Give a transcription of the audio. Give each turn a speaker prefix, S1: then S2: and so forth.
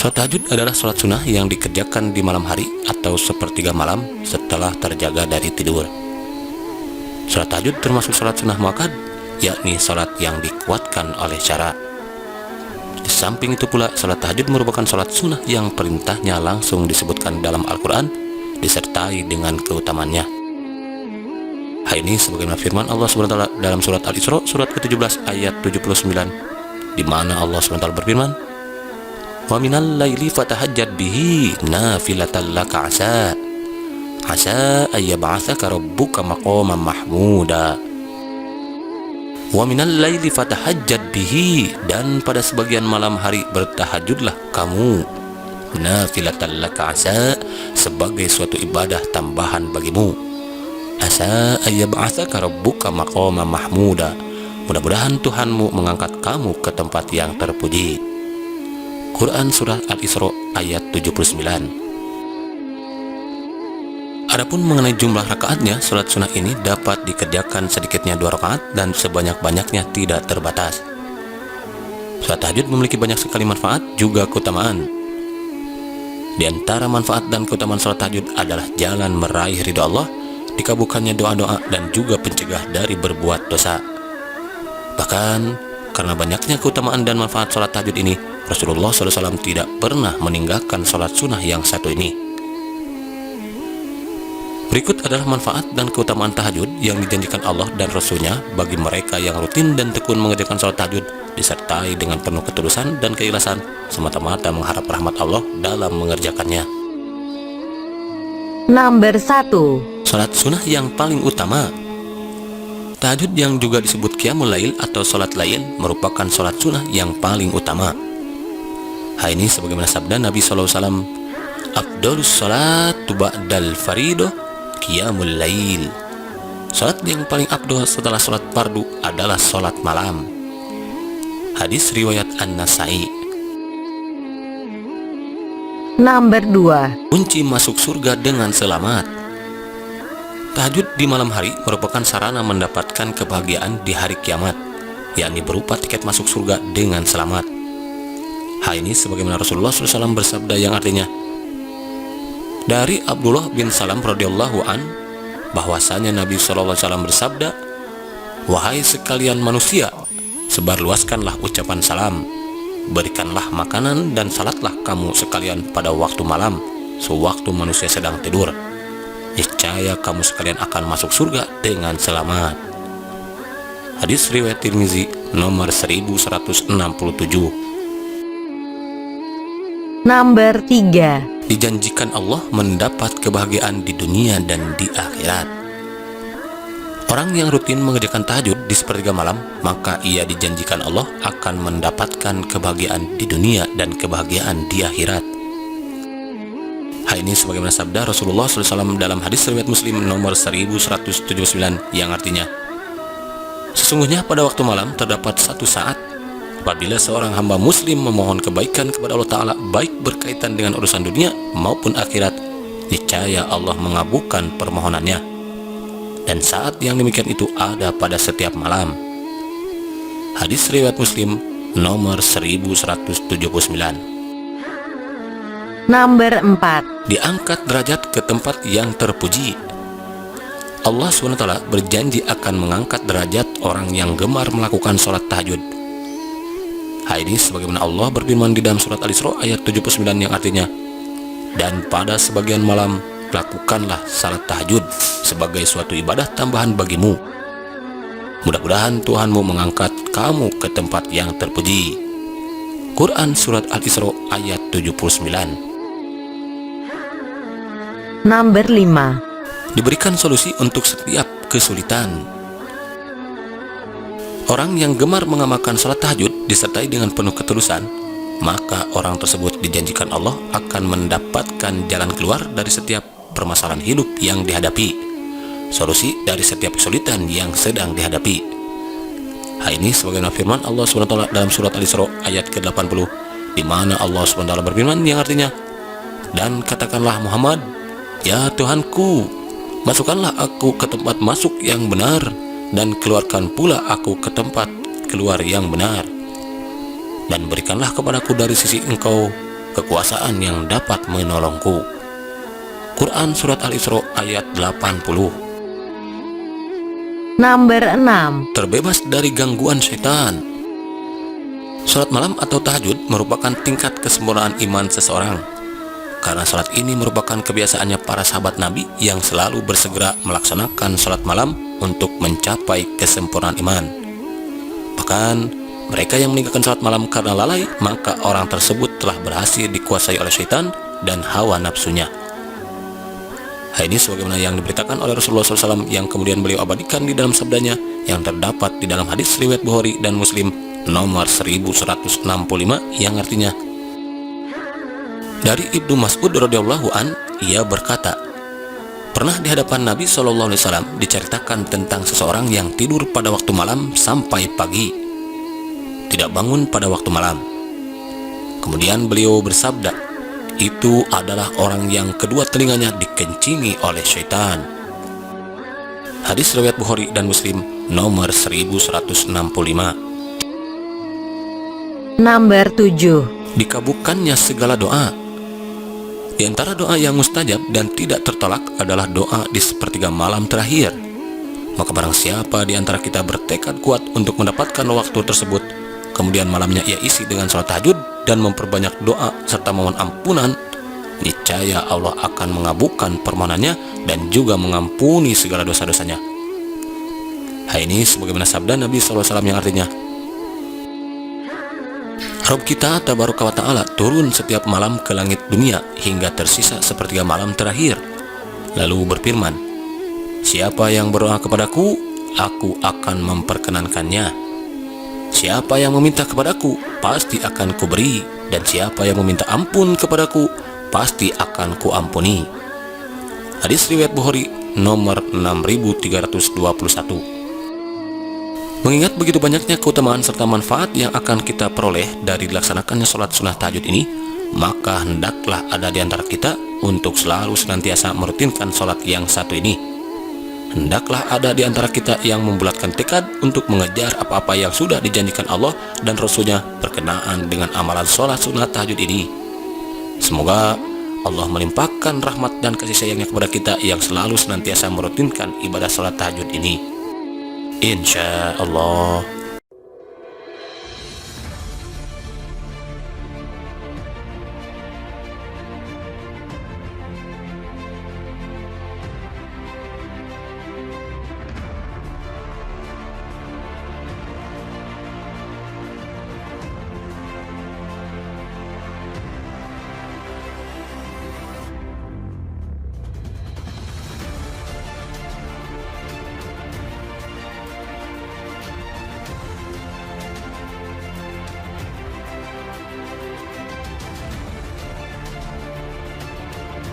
S1: Salat tahajud adalah salat sunnah yang dikerjakan di malam hari atau sepertiga malam setelah terjaga dari tidur. Salat tahajud termasuk salat sunnah muakkad, yakni salat yang dikuatkan oleh syarak. Di samping itu pula, salat tahajud merupakan salat sunnah yang perintahnya langsung disebutkan dalam Al-Quran, disertai dengan keutamaannya. Hal ini sebagaimana firman Allah SWT dalam surat Al-Isra surat ke-17 ayat 79, di mana Allah SWT berfirman, "Wa minal laili fatahajjad bihi nafilatan laka asa ayyab'atsaka rabbuka maqaman mahmuda." Wa minal laili fatahajjad bihi, dan pada sebagian malam hari bertahajudlah kamu, nafilatan laka asa, sebagai suatu ibadah tambahan bagimu, asa ayyab'atsaka rabbuka maqaman mahmuda, mudah-mudahan Tuhanmu mengangkat kamu ke tempat yang terpuji. Quran Surah Al-Isra ayat 79. Adapun mengenai jumlah rakaatnya, salat sunnah ini dapat dikerjakan sedikitnya 2 rakaat dan sebanyak-banyaknya tidak terbatas. Salat tahajud memiliki banyak sekali manfaat juga keutamaan. Di antara manfaat dan keutamaan salat tahajud adalah jalan meraih ridha Allah, dikabulkannya doa-doa, dan juga pencegah dari berbuat dosa. Bahkan karena banyaknya keutamaan dan manfaat salat tahajud ini, Rasulullah SAW tidak pernah meninggalkan salat sunnah yang satu ini. Berikut adalah manfaat dan keutamaan tahajud yang dijanjikan Allah dan Rasul-Nya bagi mereka yang rutin dan tekun mengerjakan salat tahajud, disertai dengan penuh ketulusan dan keikhlasan, semata-mata mengharap rahmat Allah dalam mengerjakannya.
S2: Nomor 1.
S1: Salat sunnah yang paling utama. Tahajud yang juga disebut Qiyamul Lail atau salat lail merupakan salat sunnah yang paling utama. Hal ini sebagaimana sabda Nabi SAW, "Afdhalus salatu ba'dal faridah Qiyamul Lail." Salat yang paling afdal setelah salat fardu adalah salat malam. Hadis riwayat An-Nasai.
S2: Nomor 2.
S1: Kunci masuk surga dengan selamat. Tahajud di malam hari merupakan sarana mendapatkan kebahagiaan di hari kiamat, yakni berupa tiket masuk surga dengan selamat. Hal ini sebagaimana Rasulullah SAW bersabda yang artinya, dari Abdullah bin Salam radhiyallahu an, bahwasanya Nabi SAW bersabda, "Wahai sekalian manusia, sebarluaskanlah ucapan salam, berikanlah makanan dan salatlah kamu sekalian pada waktu malam, sewaktu manusia sedang tidur. Niscaya kamu sekalian akan masuk surga dengan selamat." Hadis riwayat Tirmizi nomor 1167.
S2: Nomor 3.
S1: Dijanjikan Allah mendapat kebahagiaan di dunia dan di akhirat. Orang yang rutin mengerjakan tahajud di sepertiga malam, maka ia dijanjikan Allah akan mendapatkan kebahagiaan di dunia dan kebahagiaan di akhirat. Hal ini sebagaimana sabda Rasulullah SAW dalam hadis riwayat Muslim nomor 1179 yang artinya, "Sesungguhnya pada waktu malam terdapat satu saat apabila seorang hamba muslim memohon kebaikan kepada Allah Ta'ala, baik berkaitan dengan urusan dunia maupun akhirat, niscaya Allah mengabulkan permohonannya. Dan saat yang demikian itu ada pada setiap malam." Hadis riwayat Muslim nomor 1179.
S2: Nomor 4.
S1: Diangkat derajat ke tempat yang terpuji. Allah SWT berjanji akan mengangkat derajat orang yang gemar melakukan sholat tahajud. Hal ini sebagaimana Allah berfirman di dalam surat Al-Isra ayat 79 yang artinya, "Dan pada sebagian malam lakukanlah salat tahajud sebagai suatu ibadah tambahan bagimu. Mudah-mudahan Tuhanmu mengangkat kamu ke tempat yang terpuji." Quran Surat Al-Isra ayat 79.
S2: Nomor 5.
S1: Diberikan solusi untuk setiap kesulitan. Orang yang gemar mengamalkan salat tahajud disertai dengan penuh ketulusan, maka orang tersebut dijanjikan Allah akan mendapatkan jalan keluar dari setiap permasalahan hidup yang dihadapi, solusi dari setiap kesulitan yang sedang dihadapi. Hal ini sebagaimana firman Allah SWT dalam surat Al-Isra ayat ke-80, di mana Allah SWT berfirman yang artinya, "Dan katakanlah Muhammad, ya Tuhanku, masukkanlah aku ke tempat masuk yang benar, dan keluarkan pula aku ke tempat keluar yang benar. Dan berikanlah kepadaku dari sisi Engkau kekuasaan yang dapat menolongku. Quran Surat Al-Isra ayat 80.
S2: Nomor 6.
S1: Terbebas dari gangguan setan. Salat malam atau tahajud merupakan tingkat kesempurnaan iman seseorang, karena salat ini merupakan kebiasaannya para sahabat Nabi yang selalu bersegera melaksanakan salat malam untuk mencapai kesempurnaan iman. Bahkan mereka yang meninggalkan salat malam karena lalai, maka orang tersebut telah berhasil dikuasai oleh syaitan dan hawa nafsunya. Hal ini sebagaimana yang diberitakan oleh Rasulullah SAW yang kemudian beliau abadikan di dalam sabdanya yang terdapat di dalam hadis riwayat Bukhari dan Muslim nomor 1165 yang artinya, dari Ibnu Mas'ud radhiyallahu an, ia berkata, pernah di hadapan Nabi SAW diceritakan tentang seseorang yang tidur pada waktu malam sampai pagi, tidak bangun pada waktu malam. Kemudian beliau bersabda, itu adalah orang yang kedua telinganya dikencingi oleh syaitan. Hadis riwayat Bukhari dan Muslim nomor 1165.
S2: Nomor 7.
S1: Dikabulkannya segala doa. Di antara doa yang mustajab dan tidak tertolak adalah doa di sepertiga malam terakhir. Maka barang siapa di antara kita bertekad kuat untuk mendapatkan waktu tersebut, kemudian malamnya ia isi dengan sholat tahajud dan memperbanyak doa serta mohon ampunan, niscaya Allah akan mengabulkan permohonannya dan juga mengampuni segala dosa-dosanya. Hal ini sebagaimana sabda Nabi SAW yang artinya, Rabb kita tabaraka wa ta'ala turun setiap malam ke langit dunia hingga tersisa sepertiga malam terakhir, lalu berfirman, siapa yang berdoa kepadaku, aku akan memperkenankannya. Siapa yang meminta kepadaku, pasti akan kuberi, dan siapa yang meminta ampun kepadaku, pasti akan kuampuni. Hadis riwayat Bukhari nomor 6321. Mengingat begitu banyaknya keutamaan serta manfaat yang akan kita peroleh dari dilaksanakannya sholat sunnah tahajud ini, maka hendaklah ada di antara kita untuk selalu senantiasa merutinkan sholat yang satu ini. Hendaklah ada di antara kita yang membulatkan tekad untuk mengejar apa-apa yang sudah dijanjikan Allah dan Rasul-Nya berkenaan dengan amalan sholat sunnah tahajud ini. Semoga Allah melimpahkan rahmat dan kasih sayangnya kepada kita yang selalu senantiasa merutinkan ibadah sholat tahajud ini. Insya Allah.